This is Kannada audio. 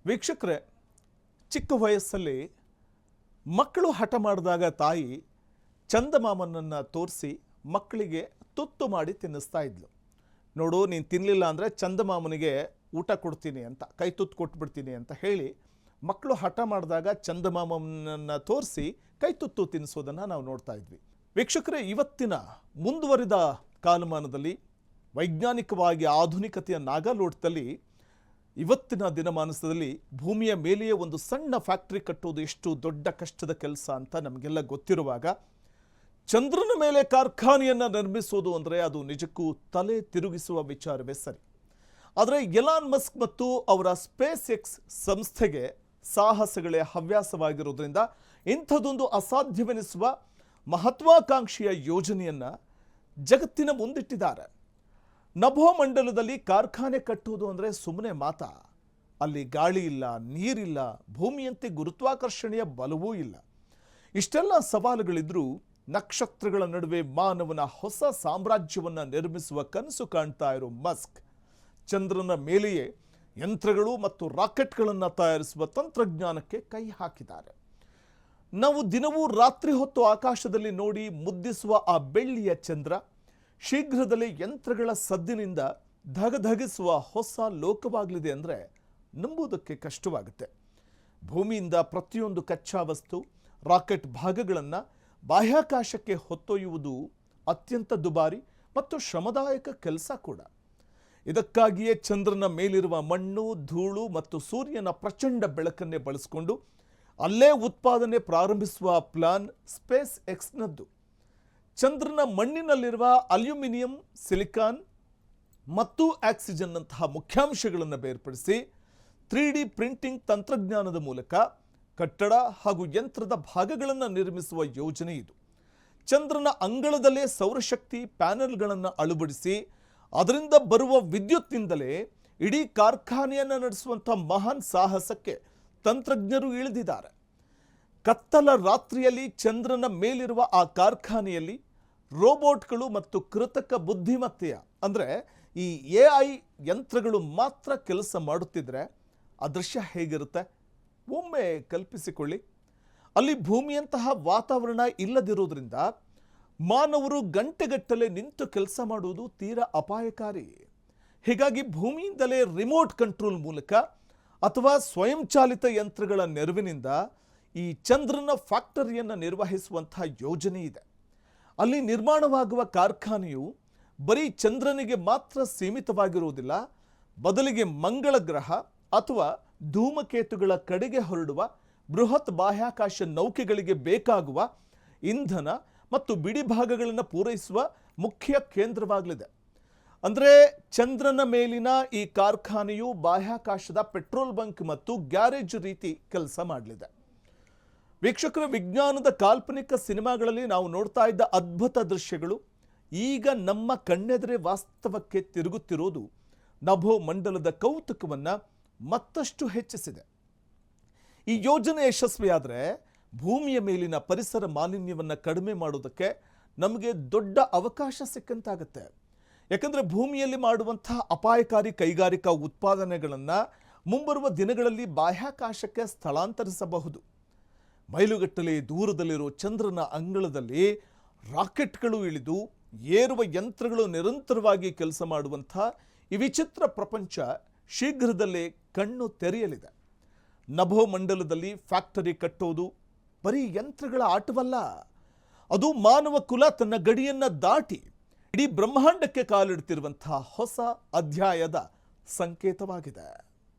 ವೀಕ್ಷಕರೇ, ಚಿಕ್ಕ ವಯಸ್ಸಲ್ಲಿ ಮಕ್ಕಳು ಹಠ ಮಾಡಿದಾಗ ತಾಯಿ ಚಂದಮಾಮನನ್ನು ತೋರಿಸಿ ಮಕ್ಕಳಿಗೆ ತುತ್ತು ಮಾಡಿ ತಿನ್ನಿಸ್ತಾ ಇದ್ಲು. ನೋಡು, ನೀನು ತಿನ್ನಲಿಲ್ಲ ಅಂದರೆ ಚಂದಮಾಮನಿಗೆ ಊಟ ಕೊಡ್ತೀನಿ ಅಂತ, ಕೈ ತುತ್ತು ಕೊಟ್ಬಿಡ್ತೀನಿ ಅಂತ ಹೇಳಿ ಮಕ್ಕಳು ಹಠ ಮಾಡಿದಾಗ ಚಂದಮಾಮನನ್ನು ತೋರಿಸಿ ಕೈ ತುತ್ತು ತಿನ್ನಿಸೋದನ್ನು ನಾವು ನೋಡ್ತಾ ಇದ್ವಿ. ವೀಕ್ಷಕರೇ, ಇವತ್ತಿನ ಮುಂದುವರಿದ ಕಾಲಮಾನದಲ್ಲಿ ವೈಜ್ಞಾನಿಕವಾಗಿ ಆಧುನಿಕತೆಯ ನಾಗಾಲೋಟದಲ್ಲಿ ಇವತ್ತಿನ ದಿನಮಾನದಲ್ಲಿ ಭೂಮಿಯ ಮೇಲೆಯೇ ಒಂದು ಸಣ್ಣ ಫ್ಯಾಕ್ಟ್ರಿ ಕಟ್ಟೋದು ಎಷ್ಟು ದೊಡ್ಡ ಕಷ್ಟದ ಕೆಲಸ ಅಂತ ನಮಗೆಲ್ಲ ಗೊತ್ತಿರುವಾಗ, ಚಂದ್ರನ ಮೇಲೆ ಕಾರ್ಖಾನೆಯನ್ನು ನಿರ್ಮಿಸೋದು ಅಂದರೆ ಅದು ನಿಜಕ್ಕೂ ತಲೆ ತಿರುಗಿಸುವ ವಿಚಾರವೇ ಸರಿ. ಆದರೆ ಎಲಾನ್ ಮಸ್ಕ್ ಮತ್ತು ಅವರ ಸ್ಪೇಸ್ ಎಕ್ಸ್ ಸಂಸ್ಥೆಗೆ ಸಾಹಸಗಳೇ ಹವ್ಯಾಸವಾಗಿರೋದ್ರಿಂದ ಇಂಥದ್ದೊಂದು ಅಸಾಧ್ಯವೆನಿಸುವ ಮಹತ್ವಾಕಾಂಕ್ಷೆಯ ಯೋಜನೆಯನ್ನು ಜಗತ್ತಿನ ಮುಂದಿಟ್ಟಿದ್ದಾರೆ. ನಭೋಮಂಡಲದಲ್ಲಿ ಕಾರ್ಖಾನೆ ಕಟ್ಟುವುದು ಅಂದರೆ ಸುಮ್ಮನೆ ಮಾತಾ? ಅಲ್ಲಿ ಗಾಳಿ ಇಲ್ಲ, ನೀರಿಲ್ಲ, ಭೂಮಿಯಂತೆ ಗುರುತ್ವಾಕರ್ಷಣೆಯ ಬಲವೂ ಇಲ್ಲ. ಇಷ್ಟೆಲ್ಲ ಸವಾಲುಗಳಿದ್ರೂ ನಕ್ಷತ್ರಗಳ ನಡುವೆ ಮಾನವನ ಹೊಸ ಸಾಮ್ರಾಜ್ಯವನ್ನು ನಿರ್ಮಿಸುವ ಕನಸು ಕಾಣ್ತಾ ಇರೋ ಮಸ್ಕ್ ಚಂದ್ರನ ಮೇಲೆಯೇ ಯಂತ್ರಗಳು ಮತ್ತು ರಾಕೆಟ್ಗಳನ್ನು ತಯಾರಿಸುವ ತಂತ್ರಜ್ಞಾನಕ್ಕೆ ಕೈ ಹಾಕಿದ್ದಾರೆ. ನಾವು ದಿನವೂ ರಾತ್ರಿ ಹೊತ್ತು ಆಕಾಶದಲ್ಲಿ ನೋಡಿ ಮುದ್ದಿಸುವ ಆ ಬೆಳ್ಳಿಯ ಚಂದ್ರ ಶೀಘ್ರದಲ್ಲೇ ಯಂತ್ರಗಳ ಸದ್ದಿನಿಂದ ಧಗಧಗಿಸುವ ಹೊಸ ಲೋಕವಾಗಲಿದೆ ಅಂದರೆ ನಂಬುವುದಕ್ಕೆ ಕಷ್ಟವಾಗುತ್ತೆ. ಭೂಮಿಯಿಂದ ಪ್ರತಿಯೊಂದು ಕಚ್ಚಾ ವಸ್ತು, ರಾಕೆಟ್ ಭಾಗಗಳನ್ನು ಬಾಹ್ಯಾಕಾಶಕ್ಕೆ ಹೊತ್ತೊಯ್ಯುವುದು ಅತ್ಯಂತ ದುಬಾರಿ ಮತ್ತು ಶ್ರಮದಾಯಕ ಕೆಲಸ ಕೂಡ. ಇದಕ್ಕಾಗಿಯೇ ಚಂದ್ರನ ಮೇಲಿರುವ ಮಣ್ಣು, ಧೂಳು ಮತ್ತು ಸೂರ್ಯನ ಪ್ರಚಂಡ ಬೆಳಕನ್ನೇ ಬಳಸಿಕೊಂಡು ಅಲ್ಲೇ ಉತ್ಪಾದನೆ ಪ್ರಾರಂಭಿಸುವ ಪ್ಲಾನ್ ಸ್ಪೇಸ್ ಎಕ್ಸ್ನದ್ದು. ಚಂದ್ರನ ಮಣ್ಣಿನಲ್ಲಿರುವ ಅಲ್ಯೂಮಿನಿಯಂ, ಸಿಲಿಕಾನ್ ಮತ್ತು ಆಕ್ಸಿಜನ್ನಂತಹ ಮುಖ್ಯಾಂಶಗಳನ್ನು ಬೇರ್ಪಡಿಸಿ 3D ಪ್ರಿಂಟಿಂಗ್ ತಂತ್ರಜ್ಞಾನದ ಮೂಲಕ ಕಟ್ಟಡ ಹಾಗೂ ಯಂತ್ರದ ಭಾಗಗಳನ್ನು ನಿರ್ಮಿಸುವ ಯೋಜನೆ ಇದು. ಚಂದ್ರನ ಅಂಗಳದಲ್ಲೇ ಸೌರಶಕ್ತಿ ಪ್ಯಾನೆಲ್ಗಳನ್ನು ಅಳವಡಿಸಿ ಅದರಿಂದ ಬರುವ ವಿದ್ಯುತ್ನಿಂದಲೇ ಇಡೀ ಕಾರ್ಖಾನೆಯನ್ನು ನಡೆಸುವಂಥ ಮಹಾನ್ ಸಾಹಸಕ್ಕೆ ತಂತ್ರಜ್ಞರು ಇಳಿದಿದ್ದಾರೆ. ಕತ್ತಲ ರಾತ್ರಿಯಲ್ಲಿ ಚಂದ್ರನ ಮೇಲಿರುವ ಆ ಕಾರ್ಖಾನೆಯಲ್ಲಿ ರೋಬೋಟ್ಗಳು ಮತ್ತು ಕೃತಕ ಬುದ್ಧಿಮತ್ತೆಯ ಅಂದರೆ ಈ AI ಯಂತ್ರಗಳು ಮಾತ್ರ ಕೆಲಸ ಮಾಡುತ್ತಿದ್ದರೆ ಆ ದೃಶ್ಯ ಹೇಗಿರುತ್ತೆ ಒಮ್ಮೆ ಕಲ್ಪಿಸಿಕೊಳ್ಳಿ. ಅಲ್ಲಿ ಭೂಮಿಯಂತಹ ವಾತಾವರಣ ಇಲ್ಲದಿರೋದ್ರಿಂದ ಮಾನವರು ಗಂಟೆಗಟ್ಟಲೆ ನಿಂತು ಕೆಲಸ ಮಾಡುವುದು ತೀರಾ ಅಪಾಯಕಾರಿ. ಹೀಗಾಗಿ ಭೂಮಿಯಿಂದಲೇ ರಿಮೋಟ್ ಕಂಟ್ರೋಲ್ ಮೂಲಕ ಅಥವಾ ಸ್ವಯಂಚಾಲಿತ ಯಂತ್ರಗಳ ನೆರವಿನಿಂದ ಈ ಚಂದ್ರನ ಫ್ಯಾಕ್ಟರಿಯನ್ನು ನಿರ್ವಹಿಸುವಂತಹ ಯೋಜನೆ ಇದೆ. ಅಲ್ಲಿ ನಿರ್ಮಾಣವಾಗುವ ಕಾರ್ಖಾನೆಯು ಬರೀ ಚಂದ್ರನಿಗೆ ಮಾತ್ರ ಸೀಮಿತವಾಗಿರುವುದಿಲ್ಲ, ಬದಲಿಗೆ ಮಂಗಳ ಗ್ರಹ ಅಥವಾ ಧೂಮಕೇತುಗಳ ಕಡೆಗೆ ಹೊರಡುವ ಬೃಹತ್ ಬಾಹ್ಯಾಕಾಶ ನೌಕೆಗಳಿಗೆ ಬೇಕಾಗುವ ಇಂಧನ ಮತ್ತು ಬಿಡಿ ಭಾಗಗಳನ್ನು ಪೂರೈಸುವ ಮುಖ್ಯ ಕೇಂದ್ರವಾಗಲಿದೆ. ಅಂದರೆ ಚಂದ್ರನ ಮೇಲಿನ ಈ ಕಾರ್ಖಾನೆಯು ಬಾಹ್ಯಾಕಾಶದ ಪೆಟ್ರೋಲ್ ಬಂಕ್ ಮತ್ತು ಗ್ಯಾರೇಜ್ ರೀತಿ ಕೆಲಸ ಮಾಡಲಿದೆ. ವೀಕ್ಷಕರ, ವಿಜ್ಞಾನದ ಕಾಲ್ಪನಿಕ ಸಿನಿಮಾಗಳಲ್ಲಿ ನಾವು ನೋಡ್ತಾ ಇದ್ದ ಅದ್ಭುತ ದೃಶ್ಯಗಳು ಈಗ ನಮ್ಮ ಕಣ್ಣೆದುರೇ ವಾಸ್ತವಕ್ಕೆ ತಿರುಗುತ್ತಿರೋದು ನಭೋಮಂಡಲದ ಕೌತುಕವನ್ನು ಮತ್ತಷ್ಟು ಹೆಚ್ಚಿಸಿದೆ. ಈ ಯೋಜನೆ ಯಶಸ್ವಿಯಾದರೆ ಭೂಮಿಯ ಮೇಲಿನ ಪರಿಸರ ಮಾಲಿನ್ಯವನ್ನು ಕಡಿಮೆ ಮಾಡೋದಕ್ಕೆ ನಮಗೆ ದೊಡ್ಡ ಅವಕಾಶ ಸಿಕ್ಕಂತಾಗುತ್ತೆ. ಯಾಕಂದರೆ ಭೂಮಿಯಲ್ಲಿ ಮಾಡುವಂಥ ಅಪಾಯಕಾರಿ ಕೈಗಾರಿಕಾ ಉತ್ಪಾದನೆಗಳನ್ನು ಮುಂಬರುವ ದಿನಗಳಲ್ಲಿ ಬಾಹ್ಯಾಕಾಶಕ್ಕೆ ಸ್ಥಳಾಂತರಿಸಬಹುದು. ಮೈಲುಗಟ್ಟಲೆ ದೂರದಲ್ಲಿರೋ ಚಂದ್ರನ ಅಂಗಳದಲ್ಲಿ ರಾಕೆಟ್ಗಳು ಇಳಿದು ಏರುವ ಯಂತ್ರಗಳು ನಿರಂತರವಾಗಿ ಕೆಲಸ ಮಾಡುವಂಥ ಈ ವಿಚಿತ್ರ ಪ್ರಪಂಚ ಶೀಘ್ರದಲ್ಲೇ ಕಣ್ಣು ತೆರೆಯಲಿದೆ. ನಭೋಮಂಡಲದಲ್ಲಿ ಫ್ಯಾಕ್ಟರಿ ಕಟ್ಟೋದು ಬರೀ ಯಂತ್ರಗಳ ಆಟವಲ್ಲ, ಅದು ಮಾನವ ಕುಲ ತನ್ನ ಗಡಿಯನ್ನು ದಾಟಿ ಇಡೀ ಬ್ರಹ್ಮಾಂಡಕ್ಕೆ ಕಾಲಿಡ್ತಿರುವಂತಹ ಹೊಸ ಅಧ್ಯಾಯದ ಸಂಕೇತವಾಗಿದೆ.